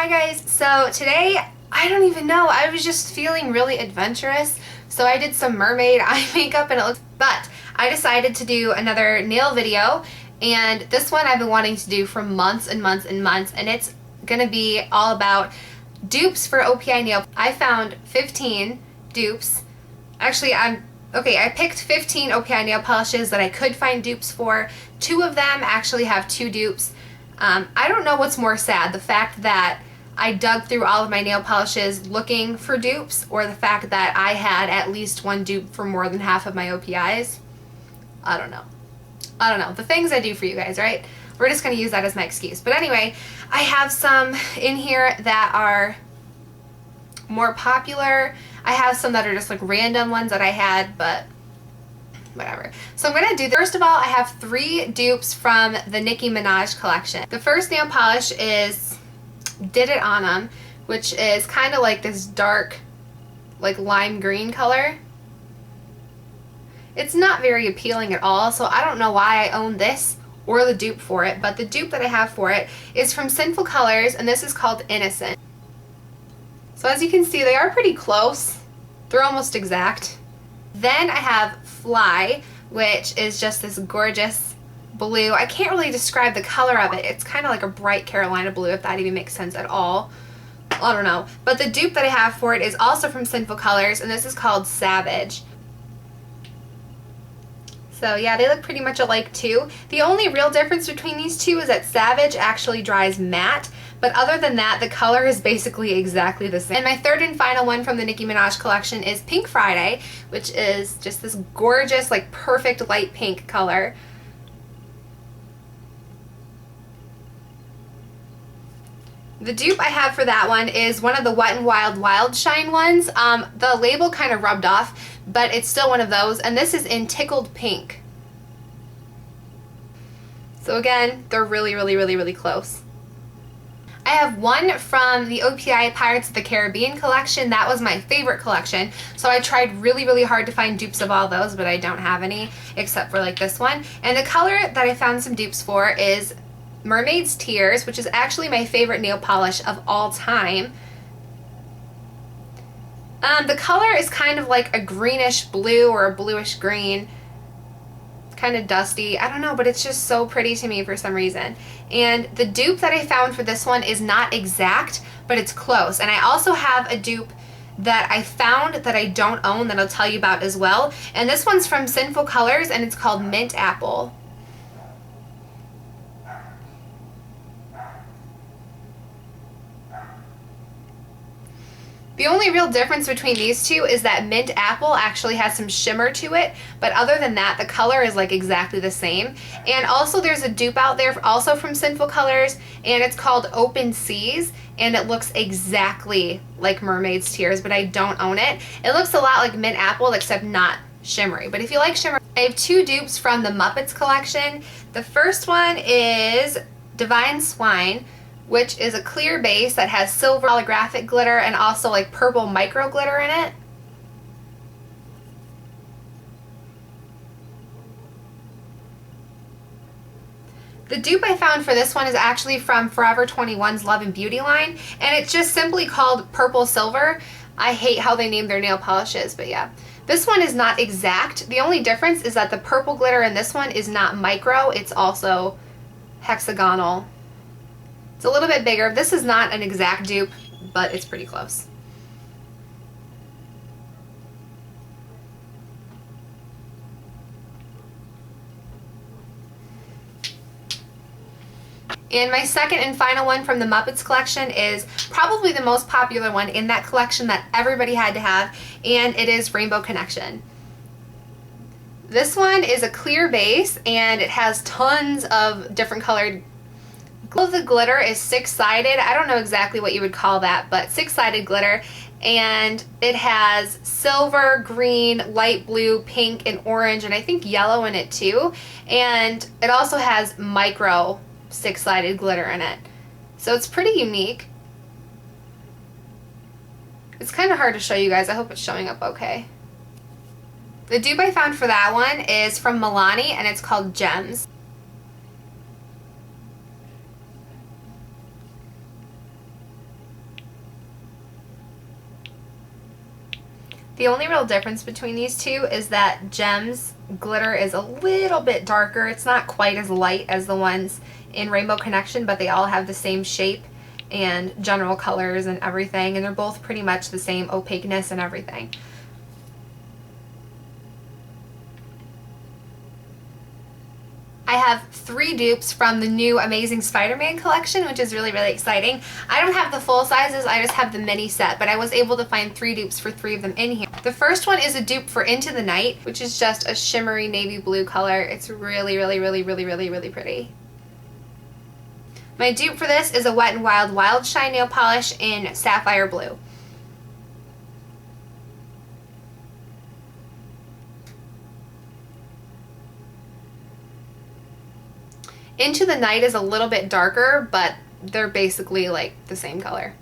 Hi guys, so today, I don't even know, I was just feeling really adventurous, so I did some mermaid eye makeup and it looks, but I decided to do another nail video, and this one I've been wanting to do for months and months and months, and it's gonna be all about dupes for OPI nail. I found 15 dupes. Actually, I picked 15 OPI nail polishes that I could find dupes for. 2 of them actually have 2 dupes. I don't know what's more sad, the fact that I dug through all of my nail polishes looking for dupes, or the fact that I had at least 1 dupe for more than half of my OPIs. I don't know. The things I do for you guys, right? We're just going to use that as my excuse. But anyway, I have some in here that are more popular. I have some that are just like random ones that I had, but whatever. So I'm going to do, first of all, I have 3 dupes from the Nicki Minaj collection. The first nail polish is Did It On 'Em, which is kind of like this dark, like lime green color. It's not very appealing at all, so I don't know why I own this or the dupe for it, but the dupe that I have for it is from Sinful Colors, and this is called Innocent. So as you can see, they are pretty close. They're almost exact. Then I have Fly, which is just this gorgeous blue. I can't really describe the color of it. It's kind of like a bright Carolina blue, if that even makes sense at all. I don't know. But the dupe that I have for it is also from Sinful Colors, and this is called Savage. So yeah, they look pretty much alike too. The only real difference between these two is that Savage actually dries matte, but other than that, the color is basically exactly the same. And my third and final one from the Nicki Minaj collection is Pink Friday, which is just this gorgeous, like perfect light pink color. The dupe I have for that one is one of the Wet n Wild Wild Shine ones. The label kind of rubbed off, but it's still one of those, and this is in Tickled Pink. So again, they're really close. I have one from the OPI Pirates of the Caribbean collection. That was my favorite collection, so I tried really hard to find dupes of all those, but I don't have any except for like this one. And the color that I found some dupes for is Mermaid's Tears, which is actually my favorite nail polish of all time. The color is kind of like a greenish blue or a bluish green. Kind of dusty. I don't know, but it's just so pretty to me for some reason. And the dupe that I found for this one is not exact, but it's close. And I also have a dupe that I found that I don't own that I'll tell you about as well. And this one's from Sinful Colors, and it's called Mint Apple. The only real difference between these two is that Mint Apple actually has some shimmer to it, but other than that, the color is like exactly the same. And also there's a dupe out there also from Sinful Colors, and it's called Open Seas, and it looks exactly like Mermaid's Tears, but I don't own it. It looks a lot like Mint Apple, except not shimmery. But if you like shimmer, I have 2 dupes from the Muppets collection. The first one is Divine Swine, which is a clear base that has silver holographic glitter and also like purple micro glitter in it. The dupe I found for this one is actually from Forever 21's Love and Beauty line, and it's just simply called Purple Silver. I hate how they name their nail polishes, but yeah. This one is not exact. The only difference is that the purple glitter in this one is not micro, it's also hexagonal. It's a little bit bigger. This is not an exact dupe, but it's pretty close. And my second and final one from the Muppets collection is probably the most popular one in that collection that everybody had to have, and it is Rainbow Connection. This one is a clear base, and it has tons of different colored. The glitter is 6-sided. I don't know exactly what you would call that, but 6-sided glitter, and it has silver, green, light blue, pink, and orange, and I think yellow in it too. And it also has micro 6-sided glitter in it, so it's pretty unique. It's kind of hard to show you guys. I hope it's showing up okay. The dupe I found for that one is from Milani, and it's called Gems. The only real difference between these two is that Gem's glitter is a little bit darker. It's not quite as light as the ones in Rainbow Connection, but they all have the same shape and general colors and everything, and they're both pretty much the same opaqueness and everything. I have 3 dupes from the new Amazing Spider-Man collection, which is really, really exciting. I don't have the full sizes, I just have the mini set, but I was able to find 3 dupes for 3 of them in here. The first one is a dupe for Into the Night, which is just a shimmery navy blue color. It's really, really, really, really, really, really pretty. My dupe for this is a Wet n Wild Wild Shine nail polish in Sapphire Blue. Into the Night is a little bit darker, but they're basically like the same color.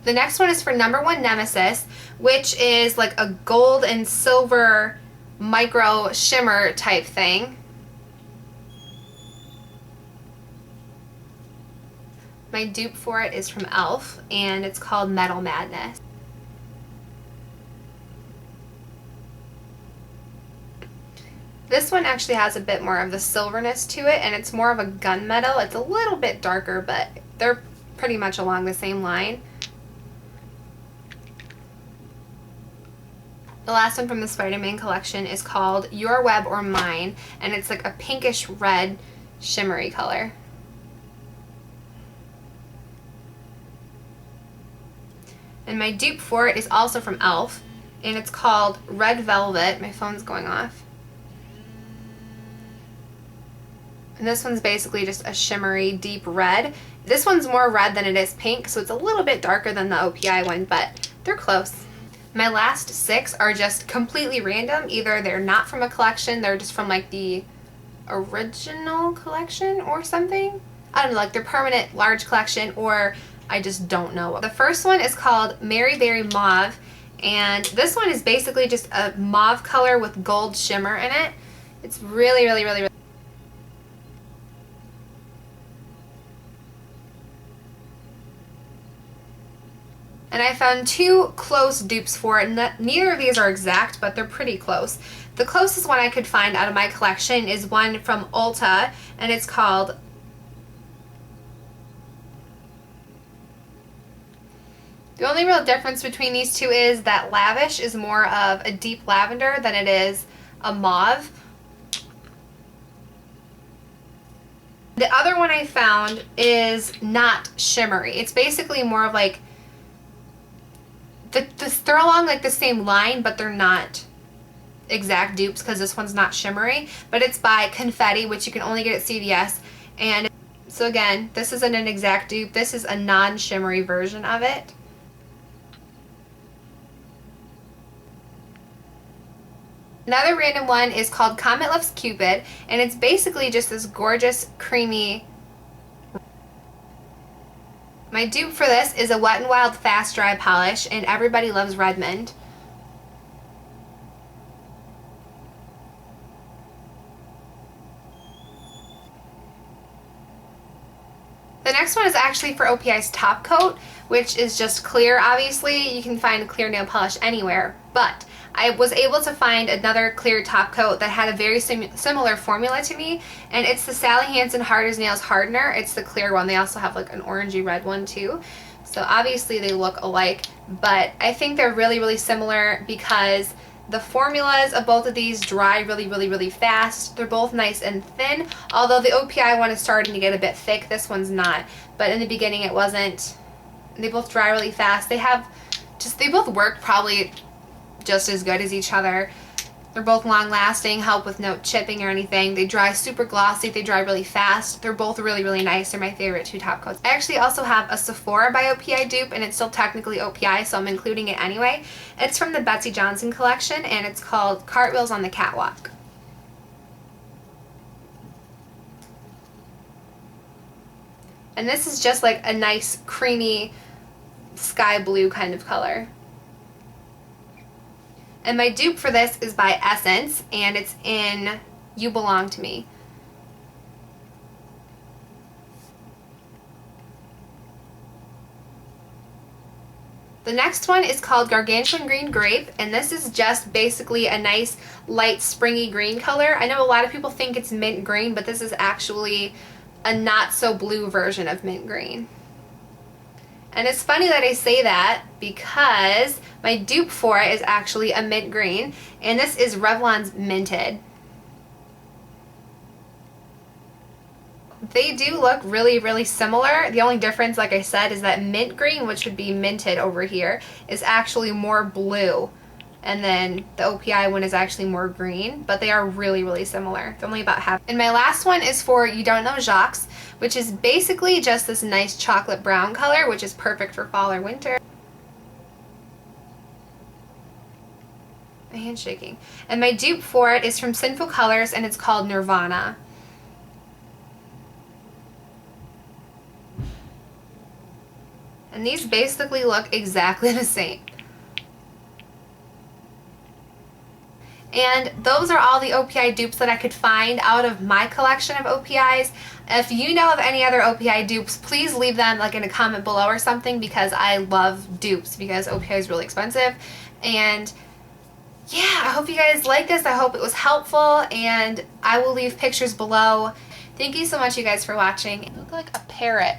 The next one is for Number 1 Nemesis, which is like a gold and silver micro shimmer type thing. My dupe for it is from e.l.f. and it's called Metal Madness. This one actually has a bit more of the silverness to it, and it's more of a gunmetal. It's a little bit darker, but they're pretty much along the same line. The last one from the Spider-Man collection is called Your Web or Mine, and it's like a pinkish red shimmery color. And my dupe for it is also from e.l.f. and it's called Red Velvet. My phone's going off. And this one's basically just a shimmery deep red. This one's more red than it is pink, so it's a little bit darker than the OPI one, but they're close. My last 6 are just completely random. Either they're not from a collection, they're just from like the original collection or something. I don't know, like their permanent large collection, or I just don't know. The first one is called Mary Berry Mauve, and this one is basically just a mauve color with gold shimmer in it. It's really, really, really, really. And I found 2 close dupes for it. Neither of these are exact, but they're pretty close. The closest one I could find out of my collection is one from Ulta, and it's called The only real difference between these two is that Lavish is more of a deep lavender than it is a mauve. The other one I found is not shimmery. It's basically more of like, they're along like the same line, but they're not exact dupes because this one's not shimmery. But it's by Confetti, which you can only get at CVS. And so again, this isn't an exact dupe. This is a non-shimmery version of it. Another random one is called Comet Loves Cupid, and it's basically just this gorgeous, creamy. My dupe for this is a Wet n Wild Fast Dry Polish, and Everybody Loves Redmond. The next one is actually for OPI's top coat, which is just clear. Obviously, you can find clear nail polish anywhere, but I was able to find another clear top coat that had a very similar formula to me, and it's the Sally Hansen Hard as Nails Hardener. It's the clear one. They also have like an orangey red one too. So obviously they look alike, but I think they're really, really similar because the formulas of both of these dry really, really, really fast. They're both nice and thin, although the OPI one is starting to get a bit thick. This one's not, but in the beginning it wasn't. They both dry really fast. They both work probably just as good as each other. They're both long lasting, help with no chipping or anything. They dry super glossy, they dry really fast. They're both really, really nice. They're my favorite 2 top coats. I actually also have a Sephora by OPI dupe, and it's still technically OPI, so I'm including it anyway. It's from the Betsy Johnson collection, and it's called Cartwheels on the Catwalk. And this is just like a nice creamy sky blue kind of color. And my dupe for this is by Essence, and it's in You Belong to Me. The next one is called Gargantuan Green Grape, and this is just basically a nice light springy green color. I know a lot of people think it's mint green, but this is actually a not so blue version of mint green. And it's funny that I say that because my dupe for it is actually a mint green, and this is Revlon's Minted. They do look really, really similar. The only difference, like I said, is that mint green, which would be minted over here, is actually more blue. And then the OPI one is actually more green, but they are really, really similar. They're only about half. And my last one is for You Don't Know Jacques, which is basically just this nice chocolate brown color, which is perfect for fall or winter. My hand's shaking. And my dupe for it is from Sinful Colors, and it's called Nirvana. And these basically look exactly the same. And those are all the OPI dupes that I could find out of my collection of OPIs. If you know of any other OPI dupes, please leave them like in a comment below or something, because I love dupes because OPI is really expensive. And yeah, I hope you guys like this. I hope it was helpful, and I will leave pictures below. Thank you so much, you guys, for watching. I look like a parrot.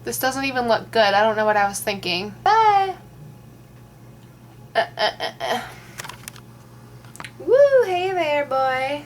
This doesn't even look good. I don't know what I was thinking. Bye! Woo! Hey there, boy.